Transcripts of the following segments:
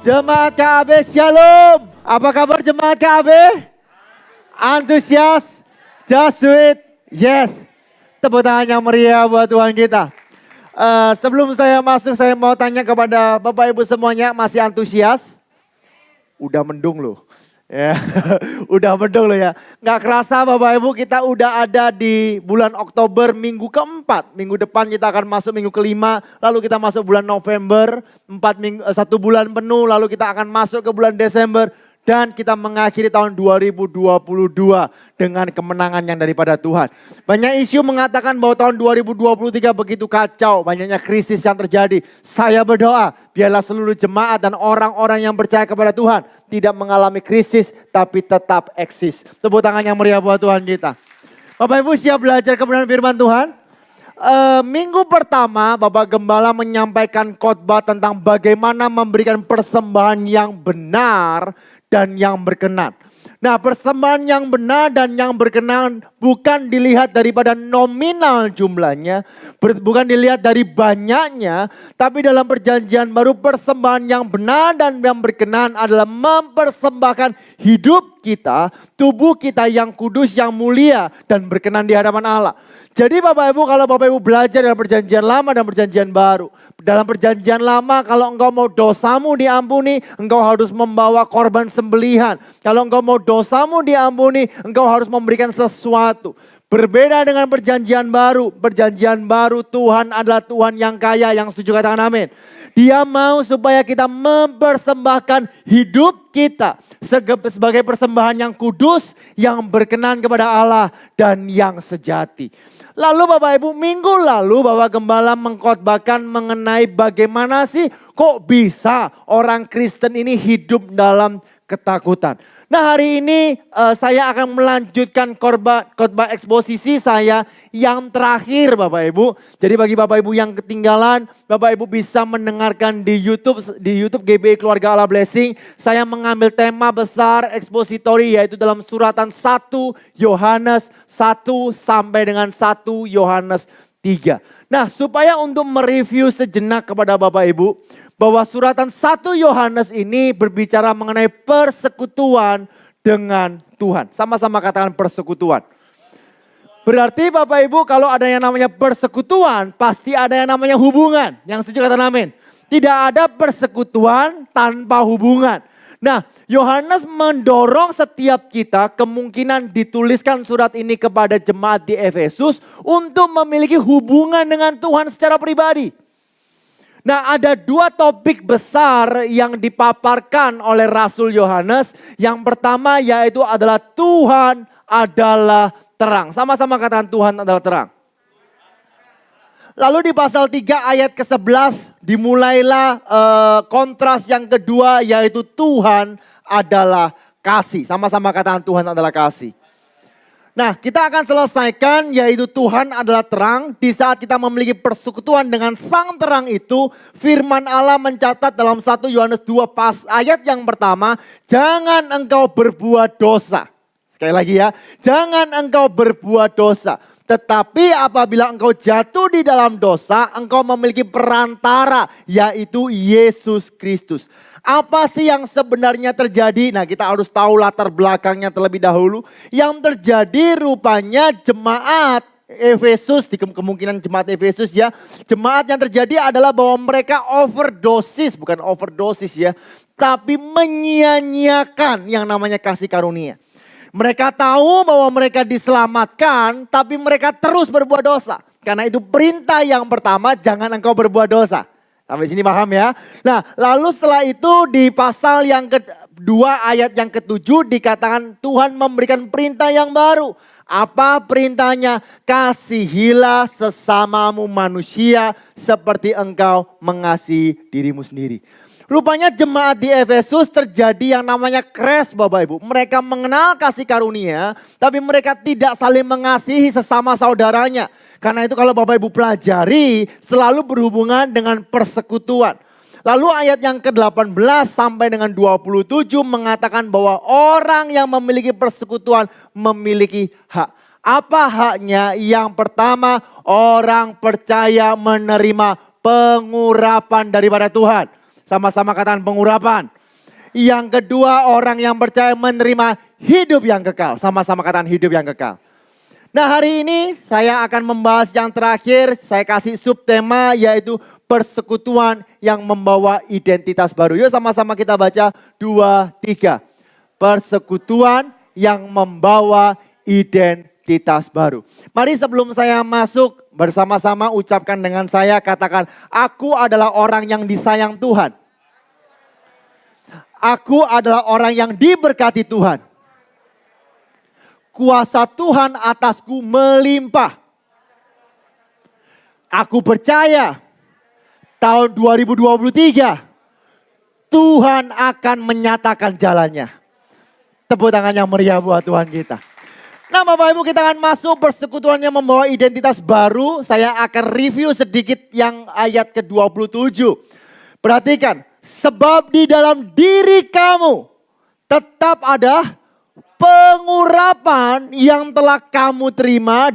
Jemaat KAB Shalom. Apa kabar jemaat KAB? Antusias? Just do it? Yes. Tepuk tangan yang meriah buat Tuhan kita. Sebelum saya masuk, saya mau tanya kepada Bapak Ibu semuanya, masih antusias? Udah mendung loh. Ya, udah mendung loh ya. Nggak kerasa Bapak Ibu, kita udah ada di bulan Oktober minggu keempat. Minggu depan kita akan masuk minggu kelima, lalu kita masuk bulan November, 1 bulan penuh, lalu kita akan masuk ke bulan Desember. Dan kita mengakhiri tahun 2022 dengan kemenangan yang daripada Tuhan. Banyak isu mengatakan bahwa tahun 2023 begitu kacau, banyaknya krisis yang terjadi. Saya berdoa, biarlah seluruh jemaat dan orang-orang yang percaya kepada Tuhan tidak mengalami krisis, tapi tetap eksis. Tepuk tangan yang meriah buat Tuhan kita. Bapak Ibu siap belajar kebenaran firman Tuhan? Minggu pertama Bapak Gembala menyampaikan khotbah tentang bagaimana memberikan persembahan yang benar dan yang berkenan. Nah, persembahan yang benar dan yang berkenan bukan dilihat daripada nominal jumlahnya, bukan dilihat dari banyaknya, tapi dalam perjanjian baru persembahan yang benar dan yang berkenan adalah mempersembahkan hidup kita, tubuh kita yang kudus, yang mulia dan berkenan di hadapan Allah. Jadi Bapak Ibu, kalau Bapak Ibu belajar dalam perjanjian lama dan perjanjian baru. Dalam perjanjian lama kalau engkau mau dosamu diampuni, engkau harus membawa korban sembelihan. Kalau engkau mau dosamu diampuni, engkau harus memberikan sesuatu. Berbeda dengan perjanjian baru. Perjanjian baru Tuhan adalah Tuhan yang kaya, yang setuju katakan amin. Dia mau supaya kita mempersembahkan hidup kita sebagai persembahan yang kudus, yang berkenan kepada Allah dan yang sejati. Lalu Bapak Ibu, minggu lalu Bapak Gembala mengkhotbahkan mengenai bagaimana sih kok bisa orang Kristen ini hidup dalam ketakutan. Nah, hari ini saya akan melanjutkan khotbah eksposisi saya yang terakhir Bapak Ibu. Jadi bagi Bapak Ibu yang ketinggalan, Bapak Ibu bisa mendengarkan di YouTube GBI Keluarga Allah Blessing. Saya mengambil tema besar ekspositori yaitu dalam suratan 1 Yohanes 1 sampai dengan 1 Yohanes 3. Nah, supaya untuk mereview sejenak kepada Bapak Ibu, bahwa suratan 1 Yohanes ini berbicara mengenai persekutuan dengan Tuhan. Sama-sama katakan persekutuan. Berarti Bapak Ibu kalau ada yang namanya persekutuan, pasti ada yang namanya hubungan. Yang setuju katakan amin. Tidak ada persekutuan tanpa hubungan. Nah, Yohanes mendorong setiap kita kemungkinan dituliskan surat ini kepada jemaat di Efesus untuk memiliki hubungan dengan Tuhan secara pribadi. Nah, ada 2 topik besar yang dipaparkan oleh Rasul Yohanes. Yang pertama yaitu adalah Tuhan adalah terang. Sama-sama katakan Tuhan adalah terang. Lalu di pasal 3 ayat ke-11 dimulailah kontras yang kedua yaitu Tuhan adalah kasih. Sama-sama katakan Tuhan adalah kasih. Nah, kita akan selesaikan yaitu Tuhan adalah terang. Di saat kita memiliki persekutuan dengan sang terang itu, firman Allah mencatat dalam 1 Yohanes 2 ayat yang pertama, jangan engkau berbuat dosa. Sekali lagi ya, jangan engkau berbuat dosa. Tetapi apabila engkau jatuh di dalam dosa, engkau memiliki perantara yaitu Yesus Kristus. Apa sih yang sebenarnya terjadi? Nah, kita harus tahu latar belakangnya terlebih dahulu. Yang terjadi rupanya jemaat Efesus, di kemungkinan jemaat Efesus ya. Jemaat yang terjadi adalah bahwa mereka overdosis, bukan overdosis ya. Tapi menyia-nyiakan yang namanya kasih karunia. Mereka tahu bahwa mereka diselamatkan, tapi mereka terus berbuat dosa. Karena itu perintah yang pertama, jangan engkau berbuat dosa. Sampai sini paham ya? Nah, lalu setelah itu di pasal yang kedua ayat yang ke-7 dikatakan Tuhan memberikan perintah yang baru. Apa perintahnya? Kasihilah sesamamu manusia seperti engkau mengasihi dirimu sendiri. Rupanya jemaat di Efesus terjadi yang namanya crash Bapak Ibu. Mereka mengenal kasih karunia, tapi mereka tidak saling mengasihi sesama saudaranya. Karena itu kalau Bapak Ibu pelajari selalu berhubungan dengan persekutuan. Lalu ayat yang ke-18 sampai dengan 27 mengatakan bahwa orang yang memiliki persekutuan memiliki hak. Apa haknya? Yang pertama, orang percaya menerima pengurapan daripada Tuhan. Sama-sama katakan pengurapan. Yang kedua, orang yang percaya menerima hidup yang kekal. Sama-sama katakan hidup yang kekal. Nah, hari ini saya akan membahas yang terakhir. Saya kasih subtema yaitu persekutuan yang membawa identitas baru. Yuk sama-sama kita baca 2, 3. Persekutuan yang membawa identitas baru. Mari sebelum saya masuk bersama-sama ucapkan dengan saya, katakan, aku adalah orang yang disayang Tuhan. Aku adalah orang yang diberkati Tuhan. Kuasa Tuhan atasku melimpah. Aku percaya tahun 2023 Tuhan akan menyatakan jalannya. Tepuk tangan yang meriah buat Tuhan kita. Nah Bapak Ibu, kita akan masuk persekutuan yang membawa identitas baru. Saya akan review sedikit yang ayat ke-27. Perhatikan. Sebab di dalam diri kamu tetap ada pengurapan yang telah kamu terima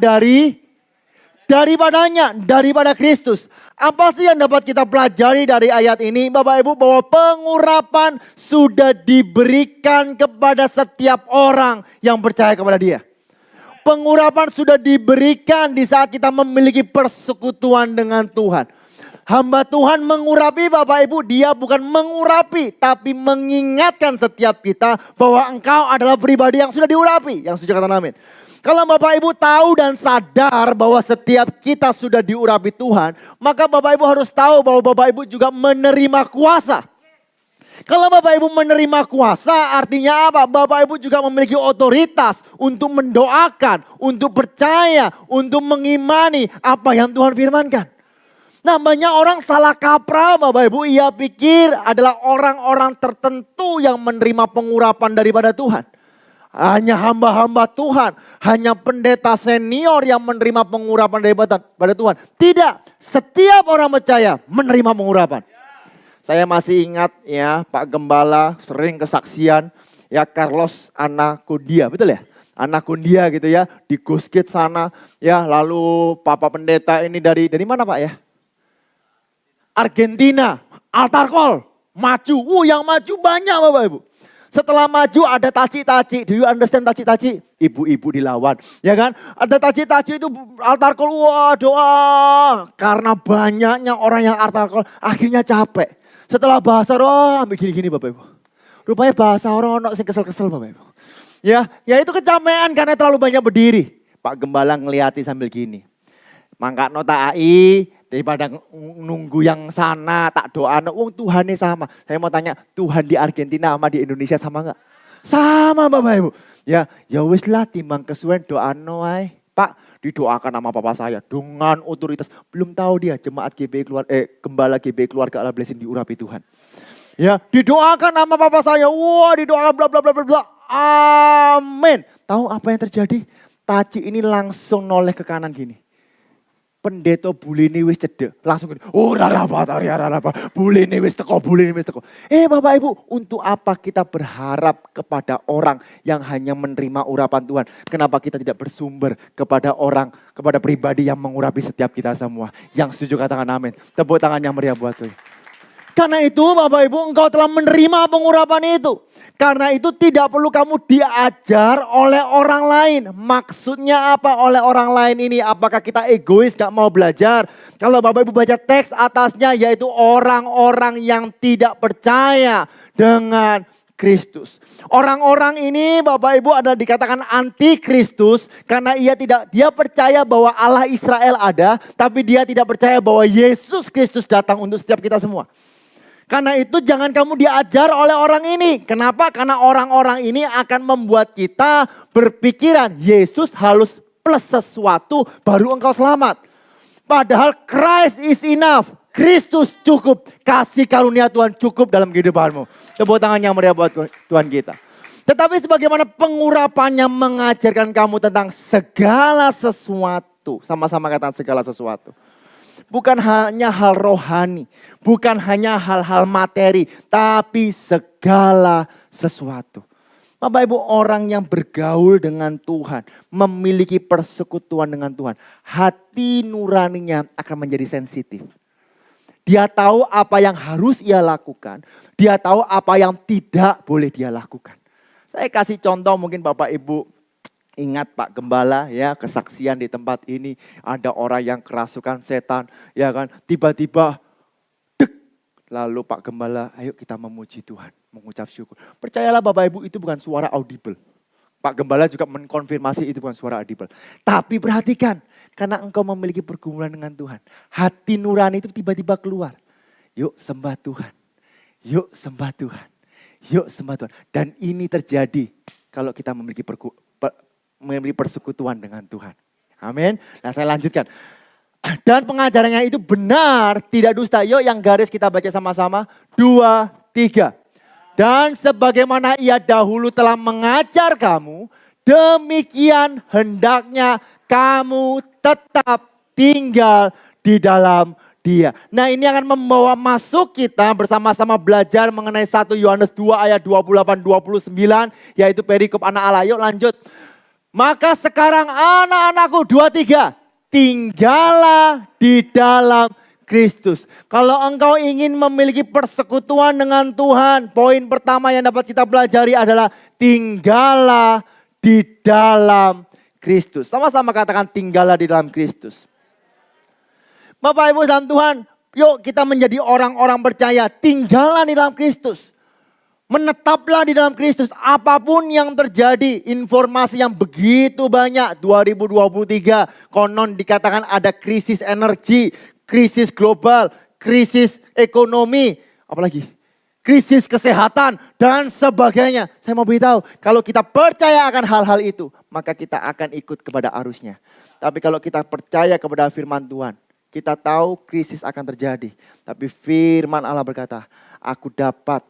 daripada Kristus. Apa sih yang dapat kita pelajari dari ayat ini Bapak Ibu? Bahwa pengurapan sudah diberikan kepada setiap orang yang percaya kepada Dia. Pengurapan sudah diberikan di saat kita memiliki persekutuan dengan Tuhan. Hamba Tuhan mengurapi Bapak Ibu, dia bukan mengurapi tapi mengingatkan setiap kita bahwa engkau adalah pribadi yang sudah diurapi. Yang setuju katakan amin. Kalau Bapak Ibu tahu dan sadar bahwa setiap kita sudah diurapi Tuhan, maka Bapak Ibu harus tahu bahwa Bapak Ibu juga menerima kuasa. Kalau Bapak Ibu menerima kuasa artinya apa? Bapak Ibu juga memiliki otoritas untuk mendoakan, untuk percaya, untuk mengimani apa yang Tuhan firmankan. Nah banyak orang salah kaprah Bapak Ibu, ia pikir adalah orang-orang tertentu yang menerima pengurapan daripada Tuhan. Hanya hamba-hamba Tuhan, hanya pendeta senior yang menerima pengurapan daripada Tuhan. Tidak, setiap orang percaya menerima pengurapan. Saya masih ingat ya Pak Gembala sering kesaksian ya Carlos Anacondia, betul ya? Anacondia gitu ya, di Guskit sana ya, lalu Papa Pendeta ini dari mana Pak ya? Argentina, altar call, maju. Yang maju banyak Bapak Ibu. Setelah maju ada taci-taci. Do you understand taci-taci? Ibu-ibu dilawan. Ya kan? Ada taci-taci itu altar call. Wah doa. Karena banyaknya orang yang altar call. Akhirnya capek. Setelah bahasa roh gini-gini Bapak Ibu. Rupanya bahasa orang sing kesel-kesel Bapak Ibu. Ya itu kecapean karena terlalu banyak berdiri. Pak Gembala ngeliati sambil gini. Mangkat nota AI. Daripada nunggu yang sana tak doa, Tuhan ini sama. Saya mau tanya, Tuhan di Argentina sama di Indonesia sama enggak? Sama Bapak Ibu. Ya wis lah timbang kesuwen doa noai. Pak didoakan sama papa saya dengan otoritas. Belum tahu dia jemaat Gembala GB Keluarga Allah Blessing diurapi Tuhan. Ya didoakan sama papa saya. Wah didoakan bla bla bla bla. Amin. Tahu apa yang terjadi? Taci ini langsung noleh ke kanan gini. Pendeta bulene wis cedek. Langsung gini, bulene wis teko. Bapak Ibu, untuk apa kita berharap kepada orang yang hanya menerima urapan Tuhan? Kenapa kita tidak bersumber kepada pribadi yang mengurapi setiap kita semua? Yang setuju katakan amin. Tepuk tangan yang meriah buat Tuhan. Karena itu Bapak Ibu, engkau telah menerima pengurapan itu. Karena itu tidak perlu kamu diajar oleh orang lain. Maksudnya apa oleh orang lain ini? Apakah kita egois gak mau belajar? Kalau Bapak Ibu baca teks atasnya yaitu orang-orang yang tidak percaya dengan Kristus. Orang-orang ini Bapak Ibu adalah dikatakan anti Kristus karena dia percaya bahwa Allah Israel ada, tapi dia tidak percaya bahwa Yesus Kristus datang untuk setiap kita semua. Karena itu jangan kamu diajar oleh orang ini. Kenapa? Karena orang-orang ini akan membuat kita berpikiran Yesus harus plus sesuatu baru engkau selamat. Padahal Christ is enough. Kristus cukup. Kasih karunia Tuhan cukup dalam kehidupanmu. Tepuk tangan yang meriah buat Tuhan kita. Tetapi sebagaimana pengurapannya mengajarkan kamu tentang segala sesuatu. Sama-sama katakan segala sesuatu. Bukan hanya hal rohani, bukan hanya hal-hal materi, tapi segala sesuatu. Bapak Ibu, orang yang bergaul dengan Tuhan, memiliki persekutuan dengan Tuhan, hati nuraninya akan menjadi sensitif. Dia tahu apa yang harus ia lakukan. Dia tahu apa yang tidak boleh dia lakukan. Saya kasih contoh mungkin Bapak Ibu ingat Pak Gembala ya, kesaksian di tempat ini. Ada orang yang kerasukan setan ya kan. Tiba-tiba dek. Lalu Pak Gembala ayo kita memuji Tuhan. Mengucap syukur. Percayalah Bapak Ibu itu bukan suara audible. Pak Gembala juga mengkonfirmasi itu bukan suara audible. Tapi perhatikan, karena engkau memiliki pergumulan dengan Tuhan. Hati nurani itu tiba-tiba keluar. Yuk sembah Tuhan. Yuk sembah Tuhan. Yuk sembah Tuhan. Dan ini terjadi kalau kita memiliki persekutuan dengan Tuhan. Amin. Nah saya lanjutkan. Dan pengajarannya itu benar, tidak dusta. Yuk yang garis kita baca sama-sama. 2, 3. Dan sebagaimana ia dahulu telah mengajar kamu, demikian hendaknya kamu tetap tinggal di dalam dia. Nah ini akan membawa masuk kita bersama-sama belajar mengenai 1 Yohanes 2 ayat 28-29. Yaitu perikop anak Allah. Yuk lanjut. Maka sekarang anak-anakku 2, 3. Tinggallah di dalam Kristus. Kalau engkau ingin memiliki persekutuan dengan Tuhan, poin pertama yang dapat kita pelajari adalah tinggallah di dalam Kristus. Sama-sama katakan tinggallah di dalam Kristus. Bapak Ibu dalam Tuhan, yuk kita menjadi orang-orang percaya, tinggallah di dalam Kristus. Menetaplah di dalam Kristus, apapun yang terjadi, informasi yang begitu banyak. 2023 konon dikatakan ada krisis energi, krisis global, krisis ekonomi, apalagi krisis kesehatan dan sebagainya. Saya mau beritahu, kalau kita percaya akan hal-hal itu, maka kita akan ikut kepada arusnya. Tapi kalau kita percaya kepada firman Tuhan, kita tahu krisis akan terjadi. Tapi firman Allah berkata, aku dapat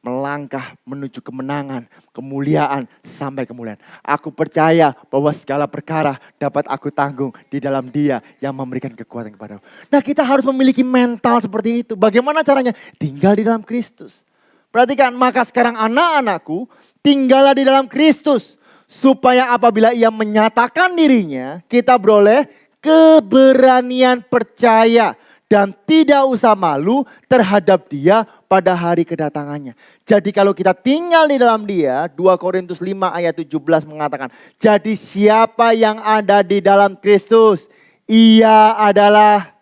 melangkah menuju kemenangan, kemuliaan sampai kemuliaan. Aku percaya bahwa segala perkara dapat aku tanggung di dalam Dia yang memberikan kekuatan kepadaku. Nah kita harus memiliki mental seperti itu. Bagaimana caranya? Tinggal di dalam Kristus. Perhatikan, maka sekarang anak-anakku tinggallah di dalam Kristus. Supaya apabila ia menyatakan dirinya, kita beroleh keberanian percaya. Dan tidak usah malu terhadap Dia pada hari kedatangannya. Jadi kalau kita tinggal di dalam Dia, 2 Korintus 5 ayat 17 mengatakan, jadi siapa yang ada di dalam Kristus, ia adalah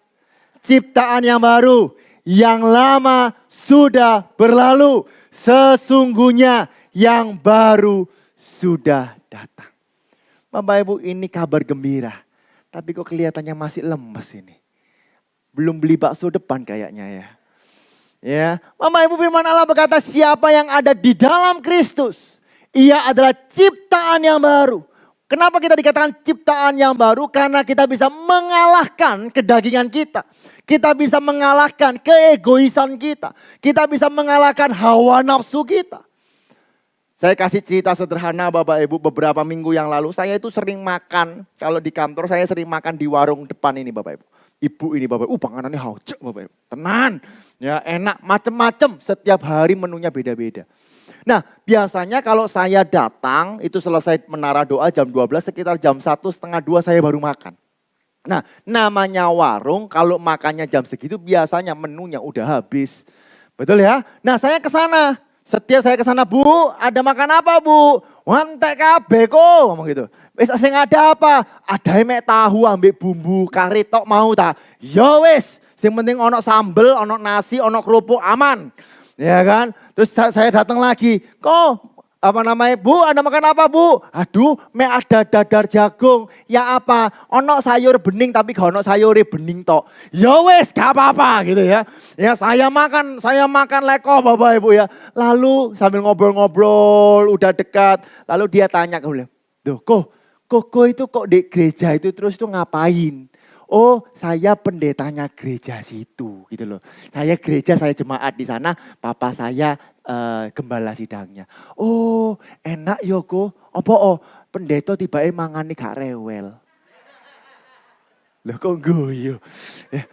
ciptaan yang baru. Yang lama sudah berlalu, sesungguhnya yang baru sudah datang. Bapak Ibu, ini kabar gembira. Tapi kok kelihatannya masih lemes ini. Belum beli bakso depan kayaknya ya. Ya, Mama Ibu firman Allah berkata, siapa yang ada di dalam Kristus, ia adalah ciptaan yang baru. Kenapa kita dikatakan ciptaan yang baru? Karena kita bisa mengalahkan kedagingan kita. Kita bisa mengalahkan keegoisan kita. Kita bisa mengalahkan hawa nafsu kita. Saya kasih cerita sederhana Bapak Ibu, beberapa minggu yang lalu saya itu sering makan. Kalau di kantor saya sering makan di warung depan ini Bapak Ibu. Ibu ini Bapak Ibu, panganannya haucek Bapak Ibu. Tenan, ya enak, macem-macem. Setiap hari menunya beda-beda. Nah biasanya kalau saya datang, itu selesai menara doa jam 12, sekitar jam 1:30, 2 saya baru makan. Nah namanya warung, kalau makannya jam segitu biasanya menunya udah habis. Betul ya? Nah saya ke sana. Setiap saya ke sana, Bu, ada makan apa Bu? Wantek kabeh kok, ngomong gitu. Wis sing ada apa? Ada mek tahu ambek bumbu kari tok mau ta? Ya wis, sing penting ono sambel, ono nasi, ono kerupuk aman. Ya kan? Terus saya datang lagi. Kok apa namanya? Bu, ada makan apa Bu? Aduh, mek ada dadar jagung. Ya apa? Ono sayur bening tapi gak ono sayure bening tok. Ya wis, gak apa-apa gitu ya. Ya saya makan leko Bapak Ibu ya. Lalu sambil ngobrol-ngobrol, udah dekat. Lalu dia tanya ke beliau, "Duh, Koko itu kok di gereja itu terus itu ngapain?" Oh, saya pendetanya gereja situ gitu loh. Saya gereja, saya jemaat di sana, papa saya gembala sidangnya. Oh, enak yo Ko. Apa pendeta tiba-tiba mangani gak rewel. Loh kok guyu?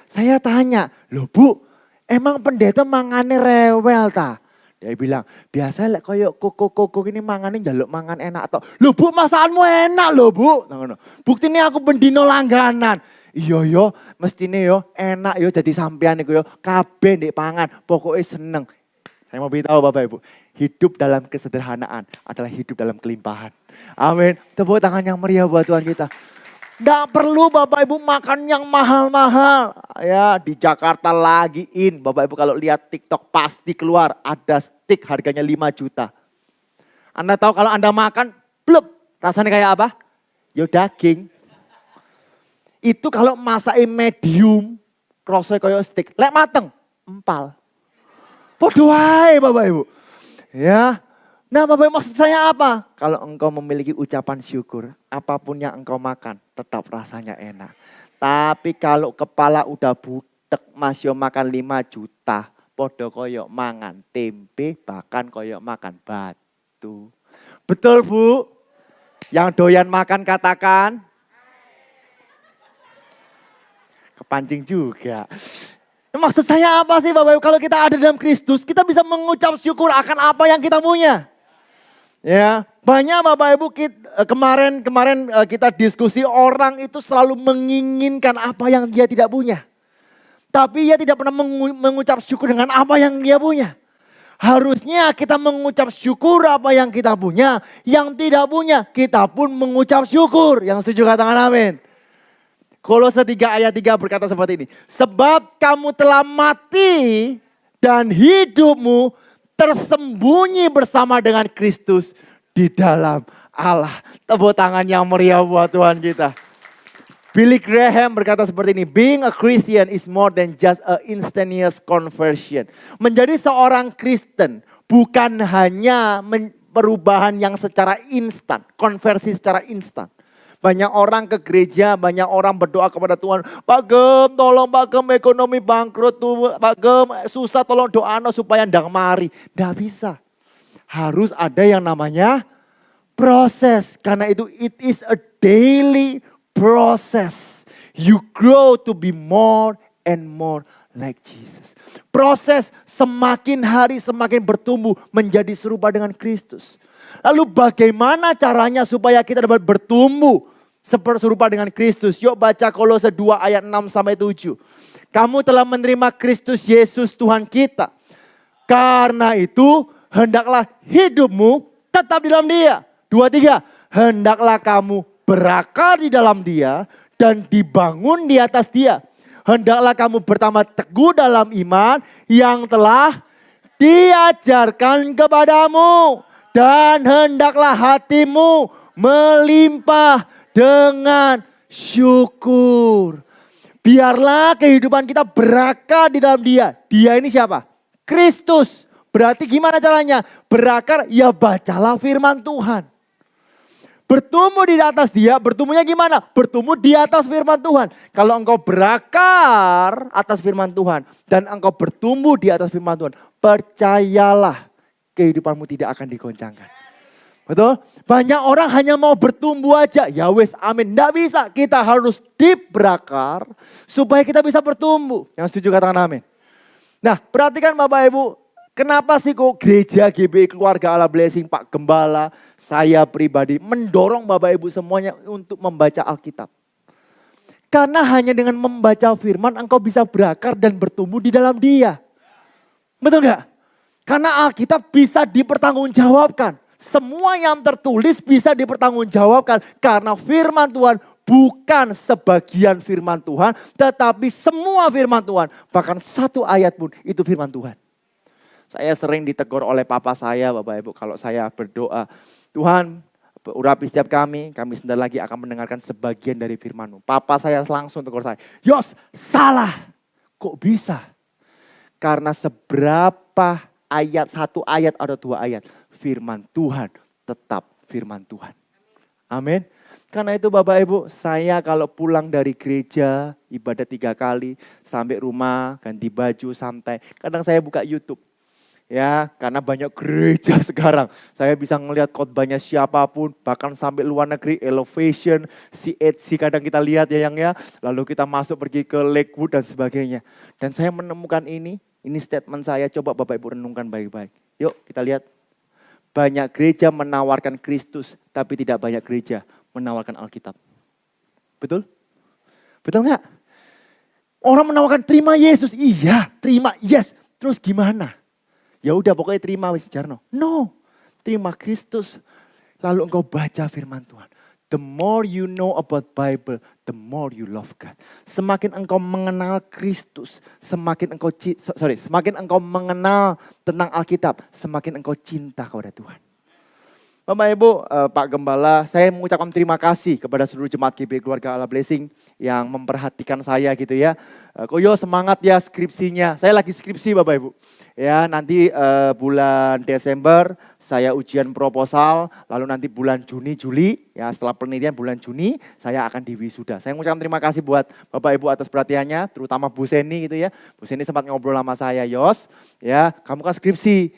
Saya tanya, "Loh Bu, emang pendeta mangane rewel ta?" Dia bilang, biasa lek koyo koko ini mangane njaluk mangan enak tok. Loh Bu, masakanmu enak loh Bu. Buktinya aku bendino langganan. Iya yo, mestine yo enak yo jadi sampean iku yo kabeh ndek pangan, pokoknya seneng. Saya mau beritahu Bapak Ibu, hidup dalam kesederhanaan adalah hidup dalam kelimpahan. Amin. Tepuk tangan yang meriah buat Tuhan kita. Nggak perlu Bapak Ibu makan yang mahal-mahal. Ya di Jakarta lagi Bapak Ibu kalau lihat TikTok pasti keluar ada steak harganya 5 juta. Anda tahu kalau Anda makan, blub, rasanya kayak apa? Yo daging. Itu kalau masakin medium, krosnya kayak steak. Lek mateng, empal. Podo wae Bapak Ibu. Ya. Nah Bapak Ibu maksud saya apa? Kalau engkau memiliki ucapan syukur, apapun yang engkau makan tetap rasanya enak. Tapi kalau kepala udah butek masih makan 5 juta, podo koyok mangan tempe bahkan koyok makan batu. Betul Bu? Yang doyan makan katakan. Kepancing juga. Maksud saya apa sih Bapak Ibu? Kalau kita ada dalam Kristus, kita bisa mengucap syukur akan apa yang kita punya. Ya, banyak Bapak Ibu kemarin kita diskusi orang itu selalu menginginkan apa yang dia tidak punya. Tapi dia tidak pernah mengucap syukur dengan apa yang dia punya. Harusnya kita mengucap syukur apa yang kita punya. Yang tidak punya, kita pun mengucap syukur. Yang setuju katakan amin. Kolose 3 ayat 3 berkata seperti ini. Sebab kamu telah mati dan hidupmu tersembunyi bersama dengan Kristus di dalam Allah. Tepuk tangan yang meriah buat Tuhan kita. Billy Graham berkata seperti ini. Being a Christian is more than just a instantaneous conversion. Menjadi seorang Kristen bukan hanya perubahan yang secara instan. Konversi secara instan. Banyak orang ke gereja, banyak orang berdoa kepada Tuhan. Pak Gem, tolong Pak Gem ekonomi bangkrut tuh. Pak Gem susah tolong doa supaya ndang mari. Nggak bisa. Harus ada yang namanya proses. Karena itu it is a daily process. You grow to be more and more like Jesus. Proses semakin hari semakin bertumbuh menjadi serupa dengan Kristus. Lalu bagaimana caranya supaya kita dapat bertumbuh serupa dengan Kristus? Yuk baca Kolose 2 ayat 6 sampai 7. Kamu telah menerima Kristus Yesus Tuhan kita. Karena itu hendaklah hidupmu tetap di dalam Dia. 2, 3. Hendaklah kamu berakar di dalam Dia dan dibangun di atas Dia. Hendaklah kamu bertambah teguh dalam iman yang telah diajarkan kepadamu. Dan hendaklah hatimu melimpah dengan syukur. Biarlah kehidupan kita berakar di dalam Dia. Dia ini siapa? Kristus. Berarti gimana caranya? Berakar, ya bacalah firman Tuhan. Bertumbuh di atas Dia, bertumbuhnya gimana? Bertumbuh di atas firman Tuhan. Kalau engkau berakar atas firman Tuhan dan engkau bertumbuh di atas firman Tuhan, percayalah kehidupanmu tidak akan digoncangkan. Betul? Banyak orang hanya mau bertumbuh aja. Ya wes amin. Nggak bisa. Kita harus deep berakar supaya kita bisa bertumbuh. Yang setuju katakan amin. Nah perhatikan Bapak Ibu. Kenapa sih kok gereja GBI Keluarga Allah Blessing, Pak Gembala, saya pribadi mendorong Bapak Ibu semuanya untuk membaca Alkitab. Karena hanya dengan membaca firman engkau bisa berakar dan bertumbuh di dalam Dia. Betul nggak? Karena Alkitab bisa dipertanggungjawabkan. Semua yang tertulis bisa dipertanggungjawabkan. Karena firman Tuhan bukan sebagian firman Tuhan. Tetapi semua firman Tuhan. Bahkan satu ayat pun itu firman Tuhan. Saya sering ditegur oleh papa saya Bapak Ibu. Kalau saya berdoa. Tuhan urapi setiap kami sebentar lagi akan mendengarkan sebagian dari firman-Mu. Papa saya langsung tegur saya. Yos salah. Kok bisa? Karena seberapa ayat, 1 ayat atau 2 ayat. Firman Tuhan tetap firman Tuhan. Amin. Karena itu Bapak Ibu, saya kalau pulang dari gereja, ibadah 3 kali, sampai rumah, ganti baju, santai. Kadang saya buka YouTube. Ya, karena banyak gereja sekarang. Saya bisa ngelihat khotbahnya siapapun, bahkan sampai luar negeri, Elevation, CHC kadang kita lihat ya yang ya. Lalu kita masuk pergi ke Lakewood dan sebagainya. Dan saya menemukan ini statement saya, coba Bapak Ibu renungkan baik-baik. Yuk kita lihat. Banyak gereja menawarkan Kristus, tapi tidak banyak gereja menawarkan Alkitab. Betul? Betul nggak? Orang menawarkan terima Yesus, iya terima, yes. Terus gimana? Ya udah pokoknya terima wis Jarno. No, terima Kristus. Lalu engkau baca firman Tuhan. The more you know about Bible, the more you love God. Semakin engkau mengenal Kristus, semakin engkau mengenal tentang Alkitab, semakin engkau cinta kepada Tuhan. Bapak Ibu, Pak Gembala, saya mengucapkan terima kasih kepada seluruh jemaat GB Keluarga Allah Blessing yang memperhatikan saya gitu ya. Koyo semangat ya skripsinya. Saya lagi skripsi Bapak Ibu. Ya, nanti bulan Desember saya ujian proposal, lalu nanti bulan Juni, Juli, ya setelah penelitian bulan Juni saya akan diwisuda. Saya mengucapkan terima kasih buat Bapak Ibu atas perhatiannya, terutama Bu Seni gitu ya. Bu Seni sempat ngobrol sama saya, Yos, ya kamu kan skripsi,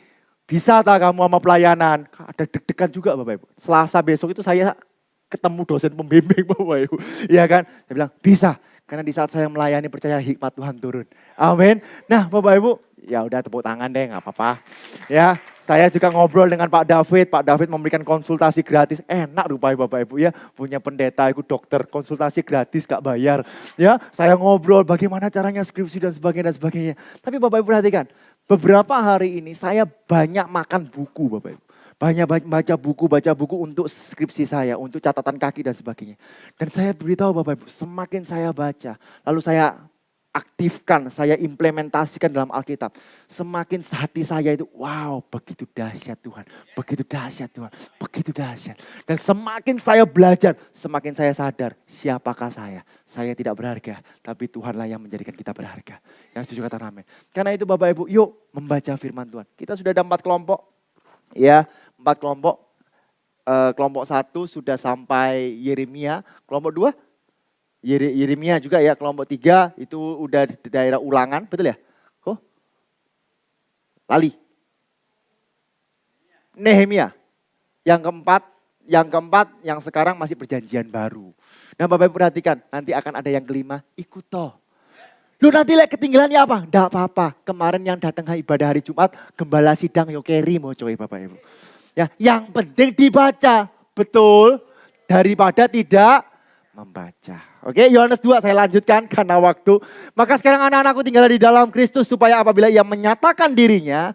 bisa tak kamu sama pelayanan? Ada deg-degan juga Bapak Ibu. Selasa besok itu saya ketemu dosen pembimbing Bapak Ibu. Iya kan? Saya bilang bisa. Karena di saat saya melayani percaya hikmat Tuhan turun. Amin. Nah Bapak Ibu, ya udah tepuk tangan deh, nggak apa-apa. Ya, saya juga ngobrol dengan Pak David. Pak David memberikan konsultasi gratis. Enak rupanya Bapak Ibu ya, punya pendeta, ikut dokter, konsultasi gratis gak bayar. Ya, saya ngobrol bagaimana caranya skripsi dan sebagainya. Tapi Bapak Ibu perhatikan, beberapa hari ini saya banyak makan buku Bapak Ibu. Banyak baca buku untuk skripsi saya, untuk catatan kaki dan sebagainya. Dan saya beritahu Bapak Ibu, semakin saya baca, lalu saya aktifkan, saya implementasikan dalam Alkitab. Semakin hati saya itu, wow begitu dahsyat Tuhan, begitu dahsyat Tuhan, begitu dahsyat. Dan semakin saya belajar, semakin saya sadar siapakah saya. Saya tidak berharga, tapi Tuhanlah yang menjadikan kita berharga. Yang setuju kata amin. Karena itu Bapak Ibu, yuk membaca firman Tuhan. Kita sudah ada 4 kelompok. Ya, 4 kelompok. Kelompok 1 sudah sampai Yeremia. Kelompok 2, Yeremia juga ya. Kelompok 3 itu udah di daerah Ulangan, betul ya? Oh, lali. Nehemia. Yang keempat yang sekarang masih perjanjian baru. Nah Bapak Ibu perhatikan, nanti akan ada yang kelima, ikut toh. Lu nanti ketinggalan ya apa? Enggak apa-apa. Kemarin yang datang ibadah hari Jumat, gembala sidang yo carry mau coy Bapak Ibu. Ya, yang penting dibaca, betul, daripada tidak membaca. Oke, Yohanes 2 saya lanjutkan karena waktu. Maka sekarang anak-anakku tinggal di dalam Kristus supaya apabila ia menyatakan dirinya,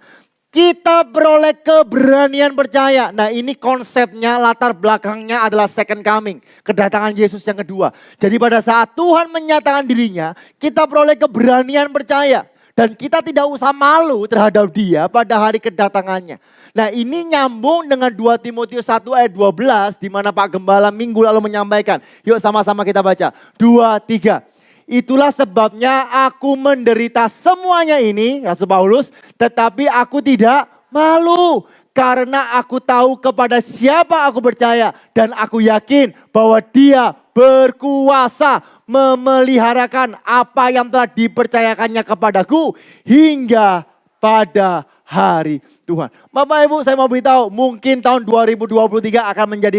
kita beroleh keberanian percaya. Nah ini konsepnya, latar belakangnya adalah second coming. Kedatangan Yesus yang kedua. Jadi pada saat Tuhan menyatakan dirinya, kita beroleh keberanian percaya. Dan kita tidak usah malu terhadap dia pada hari kedatangannya. Nah ini nyambung dengan 2 Timotius 1 ayat 12. Di mana Pak Gembala minggu lalu menyampaikan. Yuk sama-sama kita baca. 2, 3. Itulah sebabnya aku menderita semuanya ini, Rasul Paulus, tetapi aku tidak malu. Karena aku tahu kepada siapa aku percaya dan aku yakin bahwa dia berkuasa memeliharakan apa yang telah dipercayakannya kepadaku hingga pada hari Tuhan. Bapak Ibu saya mau beritahu, mungkin tahun 2023 akan menjadi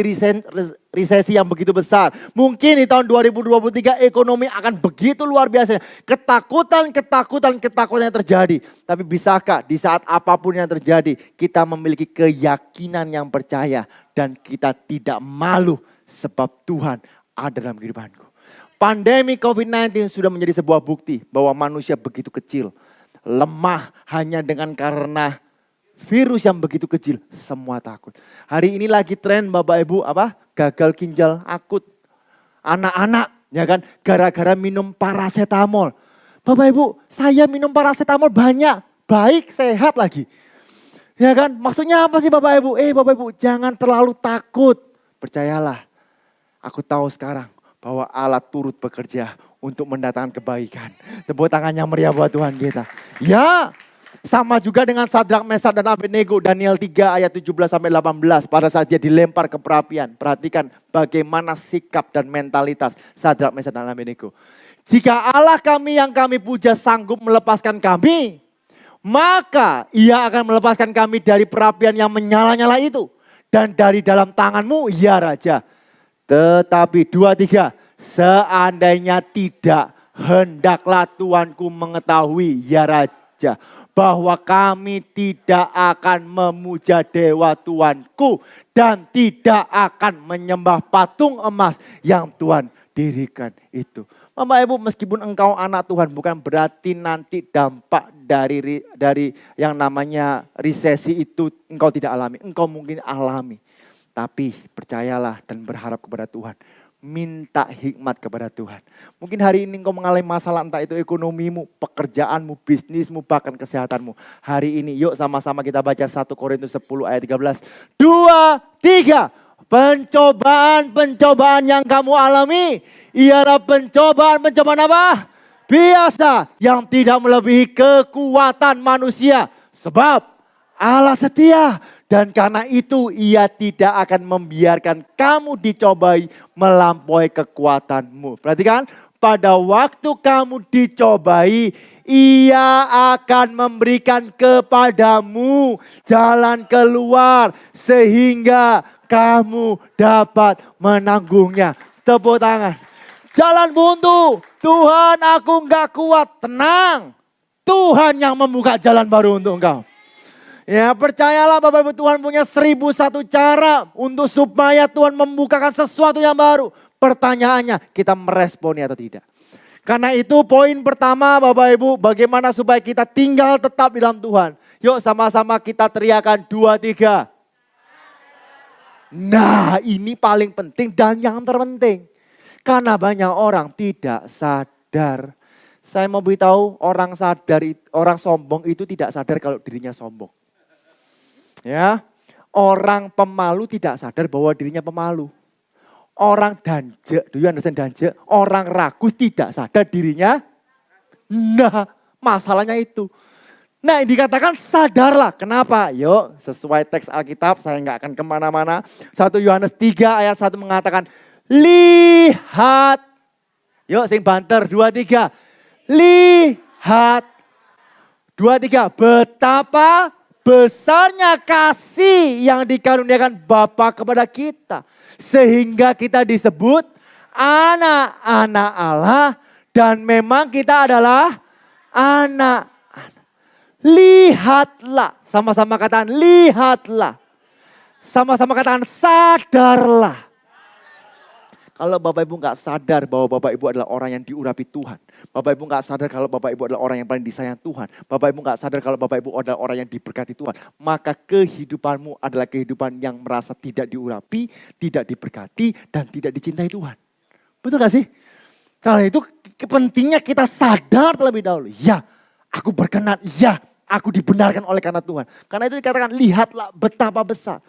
resesi yang begitu besar. Mungkin di tahun 2023 ekonomi akan begitu luar biasa. Ketakutan yang terjadi. Tapi bisakah di saat apapun yang terjadi kita memiliki keyakinan yang percaya dan kita tidak malu sebab Tuhan ada dalam kehidupanku. Pandemi COVID-19 sudah menjadi sebuah bukti bahwa manusia begitu kecil. Lemah hanya dengan karena virus yang begitu kecil, semua takut. Hari ini lagi tren Bapak Ibu gagal ginjal akut. Anak-anak ya kan gara-gara minum paracetamol. Bapak Ibu, saya minum paracetamol banyak, baik sehat lagi. Ya kan? Maksudnya apa sih Bapak Ibu? Bapak Ibu jangan terlalu takut. Percayalah. Aku tahu sekarang bahwa Allah turut bekerja untuk mendatangkan kebaikan. Tepuk tangannya meriah buat Tuhan kita. Ya, sama juga dengan Sadrak, Mesak dan Abednego. Daniel 3 ayat 17 sampai 18. Pada saat dia dilempar ke perapian. Perhatikan bagaimana sikap dan mentalitas Sadrak, Mesak dan Abednego. Jika Allah kami yang kami puja sanggup melepaskan kami, maka ia akan melepaskan kami dari perapian yang menyala-nyala itu. Dan dari dalam tanganmu, ya Raja. Tetapi 2, 3. Seandainya tidak, hendaklah Tuanku mengetahui, ya Raja, bahwa kami tidak akan memuja dewa Tuanku dan tidak akan menyembah patung emas yang Tuhan dirikan itu. Bapak Ibu, meskipun engkau anak Tuhan bukan berarti nanti dampak dari yang namanya resesi itu engkau tidak alami. Engkau mungkin alami. Tapi percayalah dan berharap kepada Tuhan. Minta hikmat kepada Tuhan. Mungkin hari ini engkau mengalami masalah entah itu ekonomimu, pekerjaanmu, bisnismu, bahkan kesehatanmu. Hari ini yuk sama-sama kita baca 1 Korintus 10 ayat 13. 2, 3. Pencobaan-pencobaan yang kamu alami ialah pencobaan apa? Biasa yang tidak melebihi kekuatan manusia. Sebab Allah setia dan karena itu ia tidak akan membiarkan kamu dicobai melampaui kekuatanmu. Perhatikan, pada waktu kamu dicobai, ia akan memberikan kepadamu jalan keluar sehingga kamu dapat menanggungnya. Tepuk tangan. Jalan buntu, Tuhan aku enggak kuat, tenang. Tuhan yang membuka jalan baru untuk engkau. Ya percayalah Bapak Ibu, Tuhan punya 1001 cara untuk supaya Tuhan membukakan sesuatu yang baru. Pertanyaannya kita meresponnya atau tidak. Karena itu poin pertama Bapak Ibu, bagaimana supaya kita tinggal tetap di dalam Tuhan. Yuk sama-sama kita teriakan 2, 3. Nah ini paling penting dan yang terpenting. Karena banyak orang tidak sadar. Saya mau beritahu orang sombong itu tidak sadar kalau dirinya sombong. Ya, orang pemalu tidak sadar bahwa dirinya pemalu. Orang danje, do you understand danje? Orang ragus tidak sadar dirinya. Nah, masalahnya itu. Nah, dikatakan sadarlah. Kenapa? Yuk, sesuai teks Alkitab, saya nggak akan kemana-mana. 1 Yohanes 3 ayat 1 mengatakan, lihat. Yuk, sing banter, 2, 3. Lihat. 2, 3, betapa besarnya kasih yang dikaruniakan Bapa kepada kita. Sehingga kita disebut anak-anak Allah dan memang kita adalah anak. Lihatlah, sama-sama katakan lihatlah. Sama-sama katakan sadarlah. Kalau Bapak Ibu nggak sadar bahwa Bapak Ibu adalah orang yang diurapi Tuhan. Bapak Ibu nggak sadar kalau Bapak Ibu adalah orang yang paling disayang Tuhan. Bapak Ibu nggak sadar kalau Bapak Ibu adalah orang yang diberkati Tuhan. Maka kehidupanmu adalah kehidupan yang merasa tidak diurapi, tidak diberkati, dan tidak dicintai Tuhan. Betul gak sih? Karena itu pentingnya kita sadar terlebih dahulu. Ya, aku berkenan. Ya, aku dibenarkan oleh karena Tuhan. Karena itu dikatakan lihatlah betapa besar.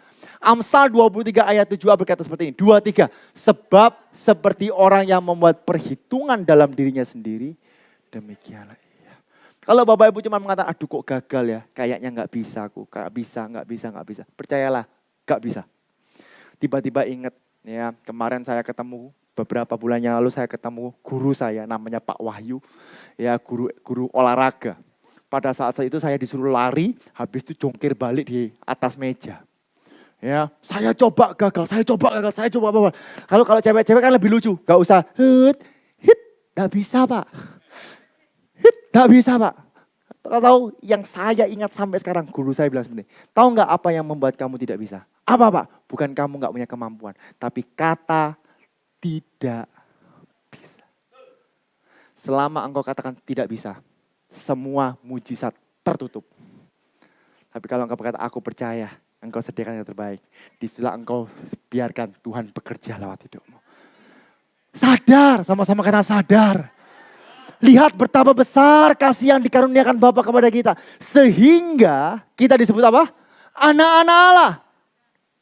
Amsal 23 ayat 7 berkata seperti ini. 2, 3. Sebab seperti orang yang membuat perhitungan dalam dirinya sendiri. Demikianlah ia. Kalau Bapak Ibu cuma mengatakan aduh kok gagal ya. Kayaknya gak bisa aku. Gak bisa. Percayalah gak bisa. Tiba-tiba ingat ya kemarin saya ketemu. Beberapa bulan yang lalu saya ketemu guru saya namanya Pak Wahyu. Ya guru olahraga. Pada saat itu saya disuruh lari. Habis itu jongkir balik di atas meja. Ya, saya coba gagal. Kalau cewek-cewek kan lebih lucu, gak usah gak bisa Pak. Gak bisa Pak. Tahu yang saya ingat sampai sekarang guru saya bilang seperti ini. Tahu gak apa yang membuat kamu tidak bisa? Apa Pak? Bukan kamu gak punya kemampuan, tapi kata tidak bisa. Selama engkau katakan tidak bisa, semua mujizat tertutup. Tapi kalau engkau berkata aku percaya, engkau sediakan yang terbaik. Disitulah engkau biarkan Tuhan bekerja lewat hidupmu. Sadar, sama-sama kata sadar. Lihat betapa besar kasih yang dikaruniakan Bapa kepada kita. Sehingga kita disebut apa? Anak-anak Allah.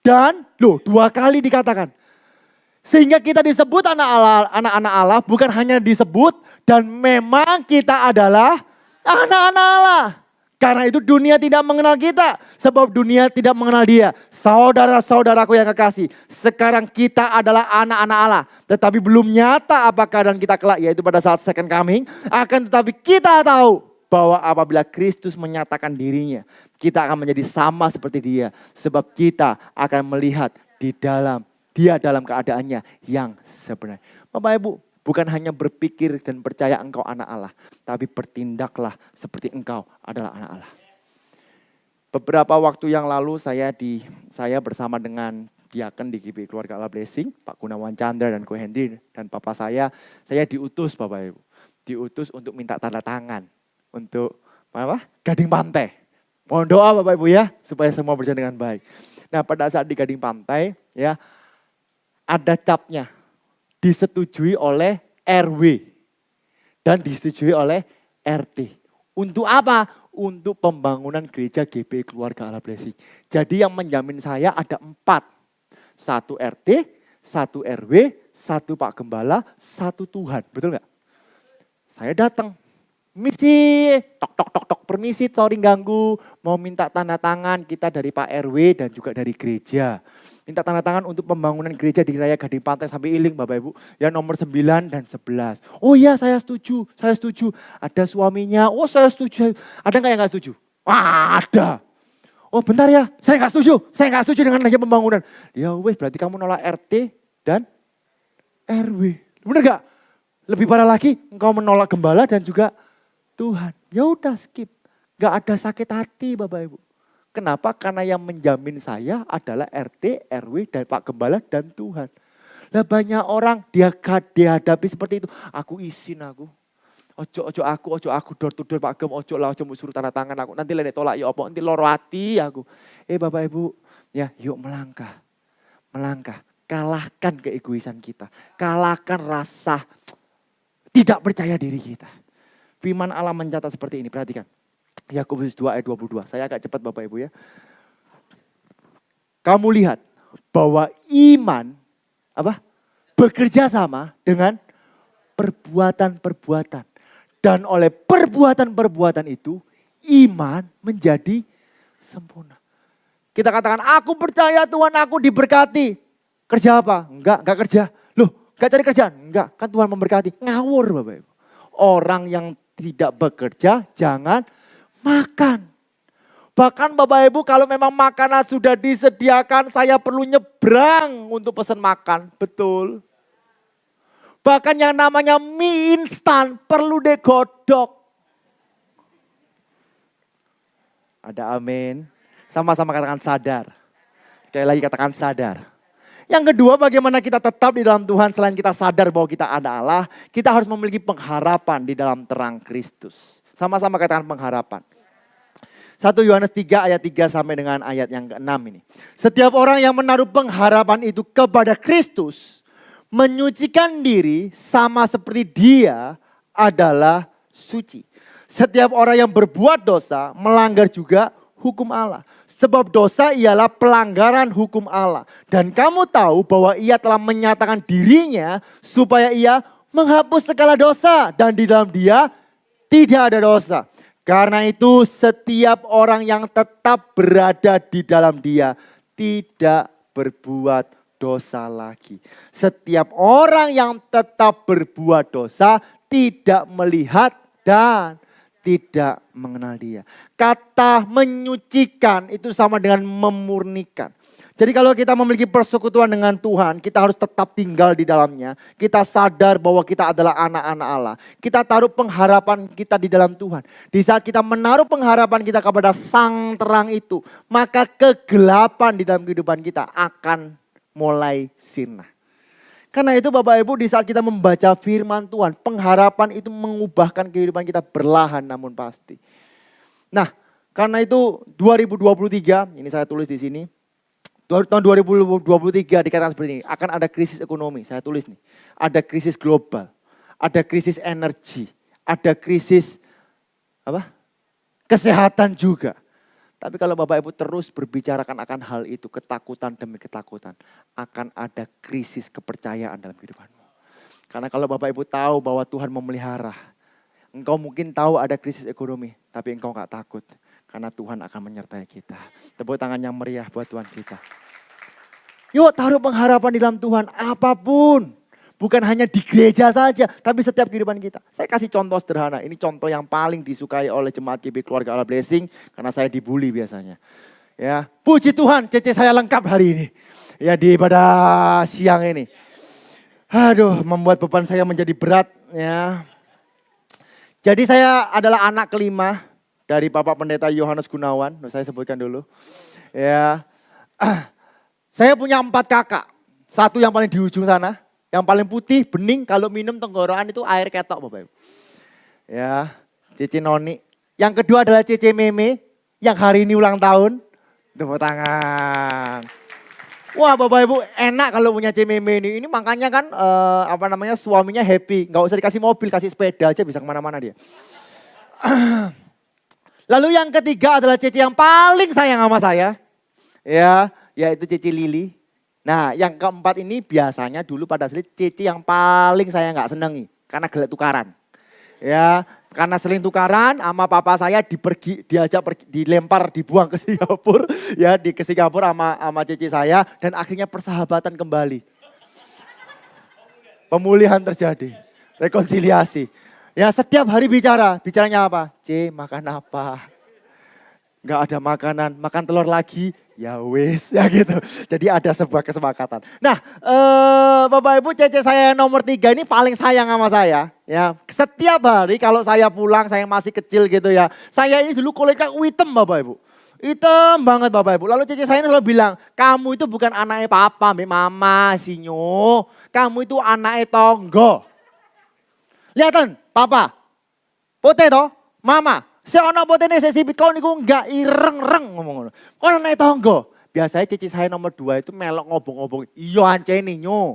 Dan 2 kali dikatakan. Sehingga kita disebut anak-anak Allah bukan hanya disebut dan memang kita adalah anak-anak Allah. Karena itu dunia tidak mengenal kita. Sebab dunia tidak mengenal dia. Saudara-saudaraku yang kekasih. Sekarang kita adalah anak-anak Allah. Tetapi belum nyata apa keadaan kita kelak. Yaitu pada saat second coming. Akan tetapi kita tahu. Bahwa apabila Kristus menyatakan dirinya. Kita akan menjadi sama seperti dia. Sebab kita akan melihat dia dalam keadaannya yang sebenarnya. Bapak Ibu. Bukan hanya berpikir dan percaya engkau anak Allah. Tapi bertindaklah seperti engkau adalah anak Allah. Beberapa waktu yang lalu saya bersama dengan diaken di GBI Keluarga Allah Blessing, Pak Gunawan Chandra dan Ko Hendy dan papa saya diutus Bapak Ibu. Diutus untuk minta tanda tangan untuk apa? Gading Pantai. Mohon doa Bapak Ibu ya, supaya semua berjalan dengan baik. Nah pada saat di Gading Pantai ya, ada capnya, disetujui oleh RW dan disetujui oleh RT. Untuk apa? Untuk pembangunan gereja GBI Keluarga Allah Blessing. Jadi yang menjamin saya ada 4. 1 RT, 1 RW, 1 Pak Gembala, 1 Tuhan. Betul nggak? Saya datang. Misi, tok, permisi, sorry ganggu. Mau minta tanda tangan kita dari Pak RW dan juga dari gereja. Minta tanda tangan untuk pembangunan gereja di Raya Gading Pantai sampai Iling Bapak Ibu. Yang nomor 9 dan 11. Oh iya saya setuju. Ada suaminya, oh saya setuju. Ada nggak yang nggak setuju? Wah ada. Oh bentar ya, saya nggak setuju dengan adanya pembangunan. Ya wes berarti kamu nolak RT dan RW. Bener gak? Lebih parah lagi, engkau menolak gembala dan juga Tuhan. Ya udah skip. Gak ada sakit hati Bapak Ibu. Kenapa? Karena yang menjamin saya adalah RT, RW, dan Pak Gembala dan Tuhan. Lah banyak orang dia dihadapi seperti itu. Aku izin aku. Ojo aku door to door Pak Gem, ojo suruh tanda tangan aku. Nanti lene tolak ya apa, nanti loro hati aku. Bapak Ibu, ya yuk melangkah. Kalahkan keegoisan kita. Kalahkan rasa tidak percaya diri kita. Firman Allah mencatat seperti ini, perhatikan. Yakobus 2 ayat 22. Saya agak cepat Bapak Ibu ya. Kamu lihat bahwa iman bekerja sama dengan perbuatan-perbuatan. Dan oleh perbuatan-perbuatan itu iman menjadi sempurna. Kita katakan aku percaya Tuhan aku diberkati. Kerja apa? Enggak kerja. Loh gak cari kerjaan? Enggak, kan Tuhan memberkati. Ngawur Bapak Ibu. Orang yang tidak bekerja jangan makan. Bahkan Bapak Ibu kalau memang makanan sudah disediakan saya perlu nyebrang untuk pesan makan. Betul. Bahkan yang namanya mie instan perlu digodok. Ada amin. Sama-sama katakan sadar. Sekali lagi katakan sadar. Yang kedua bagaimana kita tetap di dalam Tuhan selain kita sadar bahwa kita ada Allah. Kita harus memiliki pengharapan di dalam terang Kristus. Sama-sama katakan pengharapan. 1 Yohanes 3 ayat 3 sampai dengan ayat yang ke-6 ini. Setiap orang yang menaruh pengharapan itu kepada Kristus. Menyucikan diri sama seperti dia adalah suci. Setiap orang yang berbuat dosa melanggar juga hukum Allah. Sebab dosa ialah pelanggaran hukum Allah. Dan kamu tahu bahwa ia telah menyatakan dirinya supaya ia menghapus segala dosa. Dan di dalam dia tidak ada dosa. Karena itu setiap orang yang tetap berada di dalam dia tidak berbuat dosa lagi. Setiap orang yang tetap berbuat dosa tidak melihat dan tidak mengenal dia. Kata menyucikan itu sama dengan memurnikan. Jadi kalau kita memiliki persekutuan dengan Tuhan, kita harus tetap tinggal di dalamnya. Kita sadar bahwa kita adalah anak-anak Allah. Kita taruh pengharapan kita di dalam Tuhan. Di saat kita menaruh pengharapan kita kepada Sang Terang itu, maka kegelapan di dalam kehidupan kita akan mulai sirna. Karena itu Bapak Ibu di saat kita membaca firman Tuhan, pengharapan itu mengubahkan kehidupan kita perlahan namun pasti. Nah, karena itu 2023, ini saya tulis di sini. Tahun 2023 dikatakan seperti ini, akan ada krisis ekonomi, saya tulis nih. Ada krisis global, ada krisis energi, ada krisis kesehatan juga. Tapi kalau Bapak Ibu terus berbicarakan akan hal itu, ketakutan demi ketakutan, akan ada krisis kepercayaan dalam kehidupanmu. Karena kalau Bapak Ibu tahu bahwa Tuhan memelihara, engkau mungkin tahu ada krisis ekonomi, tapi engkau gak takut. Karena Tuhan akan menyertai kita. Tepuk tangan yang meriah buat Tuhan kita. Yuk taruh pengharapan di dalam Tuhan, apapun. Bukan hanya di gereja saja, tapi setiap kehidupan kita. Saya kasih contoh sederhana, ini contoh yang paling disukai oleh jemaat GBI Keluarga Allah Blessing, karena saya dibully biasanya. Ya, puji Tuhan, CC saya lengkap hari ini. Ya di pada siang ini. Aduh, membuat beban saya menjadi berat. Ya. Jadi saya adalah anak kelima dari Bapak Pendeta Yohanes Gunawan, saya sebutkan dulu. Ya. Saya punya 4 kakak. Satu yang paling di ujung sana, yang paling putih, bening, kalau minum tenggorokan itu air ketok Bapak Ibu. Ya, Cici Noni. Yang kedua adalah Cici Meme, yang hari ini ulang tahun. Tepuk tangan. Wah Bapak Ibu enak kalau punya Cici Meme ini. Ini makanya kan suaminya happy. Nggak usah dikasih mobil, kasih sepeda aja bisa kemana-mana dia. Lalu yang ketiga adalah Cici yang paling sayang sama saya. Ya, yaitu Cici Lili. Nah yang keempat ini biasanya dulu pada asli Cici yang paling saya nggak senengi. Karena gelek tukaran. Ya, karena sering tukaran sama papa saya dilempar, dibuang ke Singapura. Ya, ke Singapura sama Cici saya. Dan akhirnya persahabatan kembali. Pemulihan terjadi. Rekonsiliasi. Ya setiap hari bicaranya apa? C, makan apa? Gak ada makanan, makan telur lagi. Ya wis, ya gitu. Jadi ada sebuah kesepakatan. Nah, Bapak Ibu, Cece saya yang nomor 3 ini paling sayang sama saya. Ya, setiap hari kalau saya pulang, saya masih kecil gitu ya. Saya ini dulu kulitnya hitam Bapak Ibu. Hitam banget Bapak Ibu. Lalu Cece saya ini selalu bilang, kamu itu bukan anaknya papa, mama, sinyo. Kamu itu anaknya tonggo. Lihatan, papa, putih toh, mama. Saya anak potene saya sipit kau niku enggak ireng-reng ngomong ngono. Kono naik tonggo. Biasanya Cici saya nomor 2 itu melok ngobong-ngobong. Iya ancene nyo.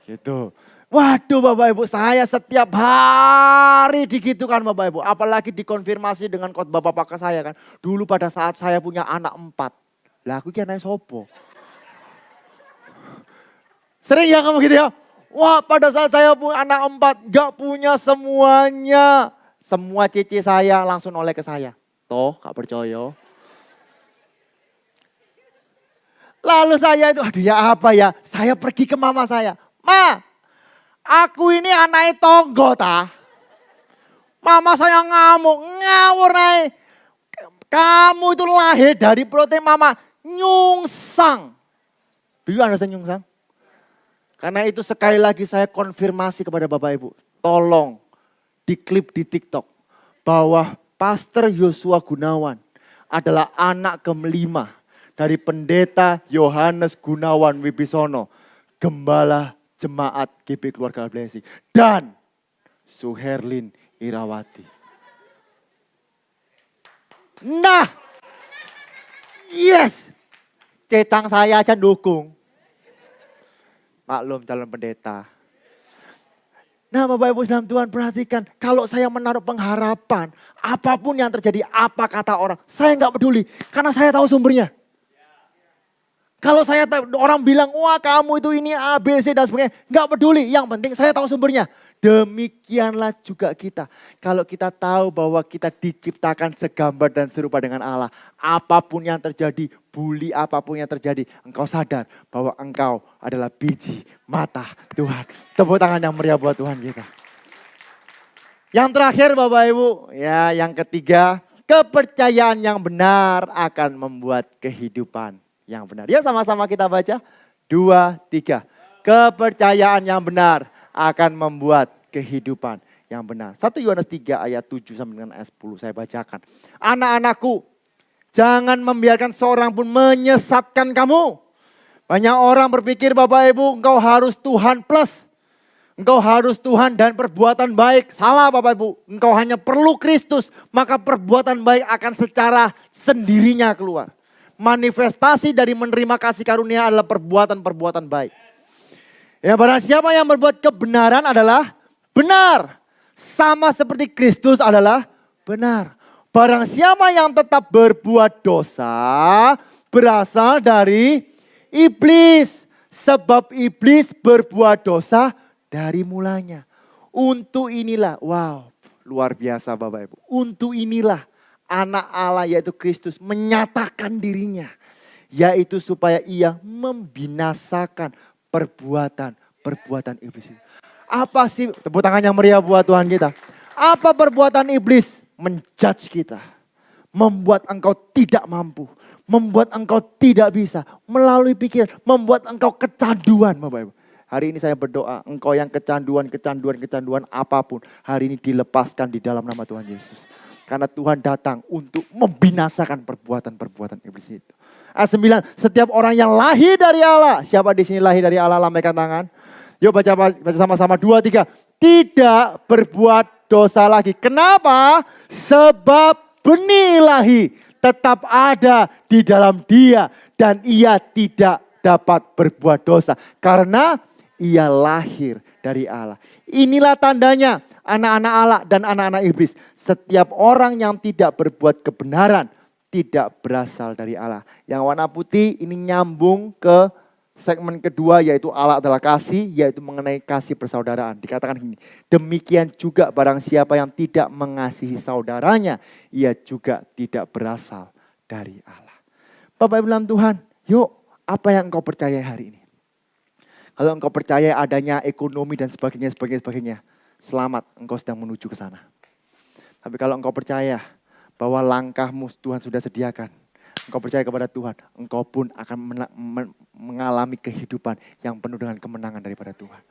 Gitu. Waduh Bapak Ibu, saya setiap hari digitukan Bapak Ibu. Apalagi dikonfirmasi dengan khotbah bapak saya kan. Dulu pada saat saya punya anak 4. Lah aku ki anake sopo? Sering ya kamu gitu ya? Wah pada saat saya punya anak 4 gak punya semuanya. Semua Cici saya langsung oleh ke saya. Toh, gak percaya. Lalu saya itu, aduh ya apa ya. Saya pergi ke mama saya. Ma, aku ini anaknya tonggo ta. Mama saya ngamuk, ngawur naik. Kamu itu lahir dari protein mama nyungsang. Do you understand nyungsang? Karena itu sekali lagi saya konfirmasi kepada Bapak Ibu. Tolong. Di klip di TikTok bahwa Pastor Yosua Gunawan adalah anak ke-5 dari pendeta Yohanes Gunawan Wibisono, gembala jemaat GP Keluarga Blessing, dan Suherlin Irawati. Nah, yes, cetang saya aja dukung. Maklum calon pendeta. Nah Bapak Ibu dalam Tuhan perhatikan, kalau saya menaruh pengharapan, apapun yang terjadi, apa kata orang, saya nggak peduli, karena saya tahu sumbernya. Kalau orang bilang, wah kamu itu ini A, B, C dan sebagainya, nggak peduli, yang penting saya tahu sumbernya. Demikianlah juga kita. Kalau kita tahu bahwa kita diciptakan segambar dan serupa dengan Allah. Apapun yang terjadi, bully apapun yang terjadi. Engkau sadar bahwa engkau adalah biji mata Tuhan. Tepuk tangan yang meriah buat Tuhan kita. Yang terakhir Bapak Ibu, ya yang ketiga. Kepercayaan yang benar akan membuat kehidupan yang benar. Ya sama-sama kita baca. 2, 3. Kepercayaan yang benar akan membuat kehidupan yang benar. 1 Yohanes 3 ayat 7 sampai dengan ayat 10 saya bacakan. Anak-anakku, jangan membiarkan seorang pun menyesatkan kamu. Banyak orang berpikir Bapak Ibu engkau harus Tuhan plus. Engkau harus Tuhan dan perbuatan baik. Salah Bapak Ibu, engkau hanya perlu Kristus. Maka perbuatan baik akan secara sendirinya keluar. Manifestasi dari menerima kasih karunia adalah perbuatan-perbuatan baik. Ya barang siapa yang berbuat kebenaran adalah benar. Sama seperti Kristus adalah benar. Barang siapa yang tetap berbuat dosa berasal dari iblis. Sebab iblis berbuat dosa dari mulanya. Untuk inilah, wow luar biasa Bapak Ibu. Untuk inilah anak Allah yaitu Kristus menyatakan dirinya. Yaitu supaya ia membinasakan perbuatan iblis itu. Apa sih, tepuk tangan yang meriah buat Tuhan kita. Apa perbuatan iblis? Menjudge kita. Membuat engkau tidak mampu. Membuat engkau tidak bisa. Melalui pikiran, membuat engkau kecanduan Bapak Ibu. Hari ini saya berdoa, engkau yang kecanduan apapun. Hari ini dilepaskan di dalam nama Tuhan Yesus. Karena Tuhan datang untuk membinasakan perbuatan-perbuatan iblis itu. Ayat 9, setiap orang yang lahir dari Allah. Siapa di sini lahir dari Allah? Lambaikan tangan. Yuk baca sama-sama 2, 3. Tidak berbuat dosa lagi. Kenapa? Sebab benih ilahi tetap ada di dalam dia. Dan ia tidak dapat berbuat dosa. Karena ia lahir dari Allah. Inilah tandanya anak-anak Allah dan anak-anak iblis. Setiap orang yang tidak berbuat kebenaran tidak berasal dari Allah. Yang warna putih ini nyambung ke segmen kedua, yaitu Allah adalah kasih, yaitu mengenai kasih persaudaraan. Dikatakan gini, demikian juga barang siapa yang tidak mengasihi saudaranya, ia juga tidak berasal dari Allah. Bapak Ibu dalam Tuhan, yuk apa yang engkau percaya hari ini? Kalau engkau percaya adanya ekonomi dan sebagainya, selamat, engkau sedang menuju ke sana. Tapi kalau engkau percaya bahwa langkahmu Tuhan sudah sediakan, engkau percaya kepada Tuhan, engkau pun akan mengalami kehidupan yang penuh dengan kemenangan daripada Tuhan.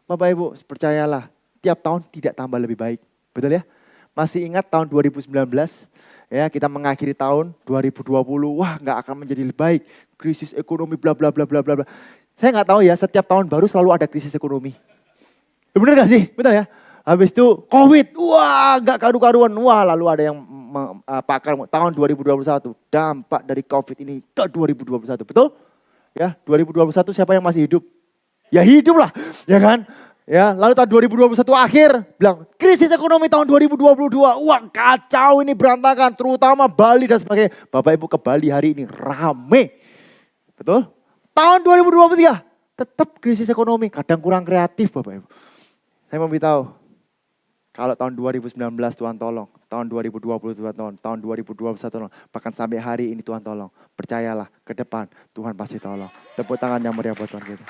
Bapak Ibu, percayalah, tiap tahun tidak tambah lebih baik. Betul ya? Masih ingat tahun 2019? Ya, kita mengakhiri tahun 2020, wah nggak akan menjadi lebih baik. Krisis ekonomi bla bla bla bla bla bla. Saya nggak tahu ya, setiap tahun baru selalu ada krisis ekonomi. Bener gak sih? Betul ya? Habis itu COVID, wah gak karu-karuan. Wah lalu ada yang pakar tahun 2021. Dampak dari COVID ini ke 2021, betul? Ya 2021 siapa yang masih hidup? Ya hidup lah, ya kan? Ya, lalu tahun 2021 akhir bilang krisis ekonomi tahun 2022. Wah kacau ini berantakan, terutama Bali dan sebagainya. Bapak Ibu ke Bali hari ini rame. Betul? Tahun 2023 tetap krisis ekonomi, kadang kurang kreatif Bapak Ibu. Saya mau beritahu, kalau tahun 2019 Tuhan tolong, tahun 2020 Tuhan tolong, tahun 2021 tolong, bahkan sampai hari ini Tuhan tolong. Percayalah, ke depan Tuhan pasti tolong. Tepuk tangan yang meriah buat Tuhan kita.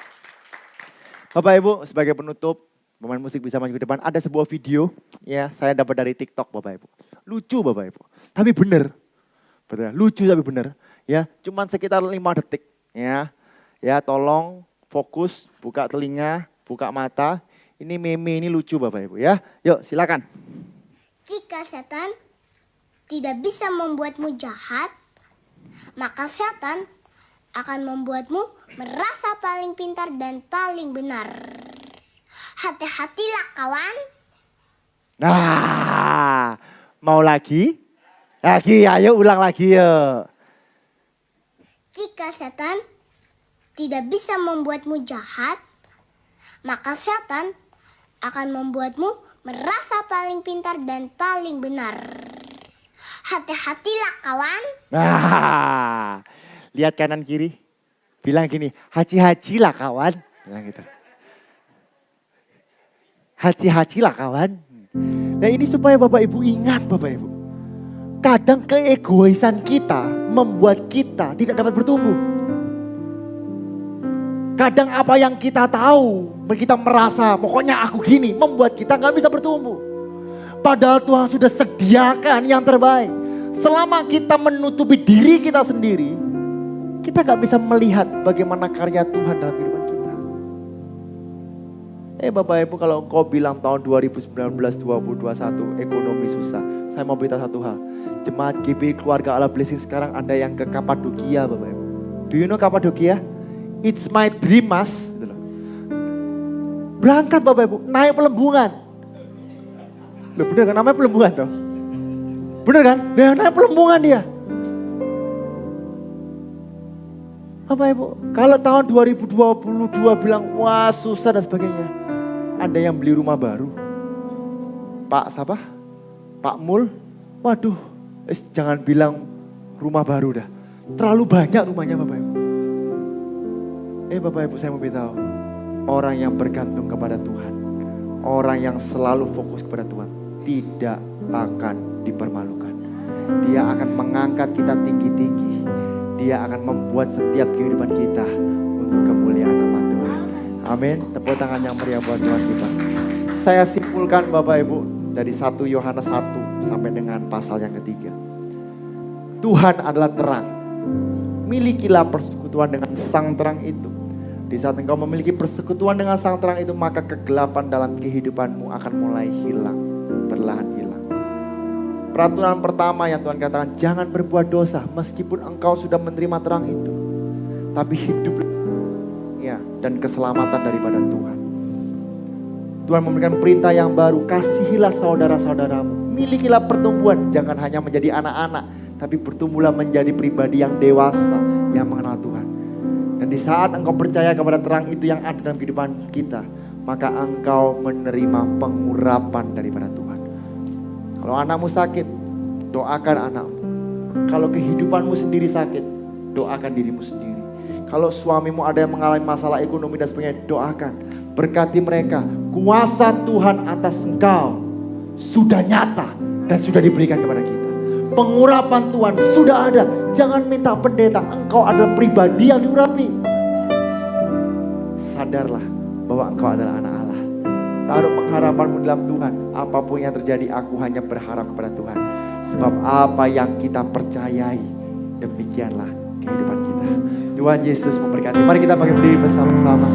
Bapak Ibu, sebagai penutup, pemain musik bisa maju ke depan. Ada sebuah video, ya saya dapat dari TikTok Bapak Ibu. Lucu Bapak Ibu, tapi benar. Betul, lucu tapi benar. Ya, cuman sekitar 5 detik. Ya, tolong fokus, buka telinga, buka mata. Ini meme, ini lucu Bapak Ibu ya. Yuk silakan. Jika setan tidak bisa membuatmu jahat, maka setan akan membuatmu merasa paling pintar dan paling benar. Hati-hatilah kawan. Nah, mau lagi? Lagi, ayo ulang lagi yuk. Jika setan tidak bisa membuatmu jahat, maka setan akan membuatmu merasa paling pintar dan paling benar. Hati-hatilah kawan. Nah, lihat kanan kiri. Bilang gini, haji-haji lah kawan. Bilang gitu. Haji-haji lah kawan. Nah ini supaya Bapak Ibu ingat Bapak Ibu. Kadang keegoisan kita membuat kita tidak dapat bertumbuh. Kadang apa yang kita tahu, kita merasa pokoknya aku gini, membuat kita gak bisa bertumbuh. Padahal Tuhan sudah sediakan yang terbaik. Selama kita menutupi diri kita sendiri, kita gak bisa melihat bagaimana karya Tuhan dalam kehidupan kita. Bapak Ibu, kalau engkau bilang tahun 2019, 2021 ekonomi susah, saya mau beritahu satu hal. Jemaat GB Keluarga Allah Blessing sekarang ada yang ke Kapadokia Bapak Ibu. Do you know Kapadokia? It's my dream mas. Berangkat Bapak Ibu, naik pelembungan. Loh bener kan, namanya pelembungan tuh. Bener kan? Dia naik pelembungan dia. Bapak Ibu, kalau tahun 2022 bilang wah susah dan sebagainya. Ada yang beli rumah baru. Pak siapa? Pak Mul. Waduh, jangan bilang rumah baru dah. Terlalu banyak rumahnya Bapak Ibu. Bapak Ibu saya mau beritahu, orang yang bergantung kepada Tuhan, orang yang selalu fokus kepada Tuhan, tidak akan dipermalukan. Dia akan mengangkat kita tinggi-tinggi. Dia akan membuat setiap kehidupan kita untuk kemuliaan nama Tuhan. Amin. Tepuk tangan yang meriah buat Tuhan kita. Saya simpulkan Bapak Ibu dari 1 Yohanes 1 sampai dengan pasal yang ketiga. Tuhan adalah terang. Milikilah persekutuan dengan sang terang itu. Di saat engkau memiliki persekutuan dengan sang terang itu, maka kegelapan dalam kehidupanmu akan mulai hilang, perlahan hilang. Peraturan pertama yang Tuhan katakan, jangan berbuat dosa meskipun engkau sudah menerima terang itu. Tapi hidup ya, dan keselamatan daripada Tuhan. Tuhan memberikan perintah yang baru, kasihilah saudara-saudaramu. Milikilah pertumbuhan, jangan hanya menjadi anak-anak, tapi bertumbuhlah menjadi pribadi yang dewasa, yang mengenal Tuhan. Dan di saat engkau percaya kepada terang itu yang ada dalam kehidupan kita, maka engkau menerima pengurapan daripada Tuhan. Kalau anakmu sakit, doakan anakmu. Kalau kehidupanmu sendiri sakit, doakan dirimu sendiri. Kalau suamimu ada yang mengalami masalah ekonomi dan sebagainya, doakan. Berkati mereka. Kuasa Tuhan atas engkau sudah nyata dan sudah diberikan kepada kita. Pengurapan Tuhan sudah ada. Jangan minta pendeta, engkau adalah pribadi yang diurapi. Sadarlah bahwa engkau adalah anak Allah. Taruh pengharapanmu dalam Tuhan. Apapun yang terjadi, aku hanya berharap kepada Tuhan. Sebab apa yang kita percayai, demikianlah kehidupan kita. Tuhan Yesus memberkati. Mari kita bangkit berdiri bersama-sama.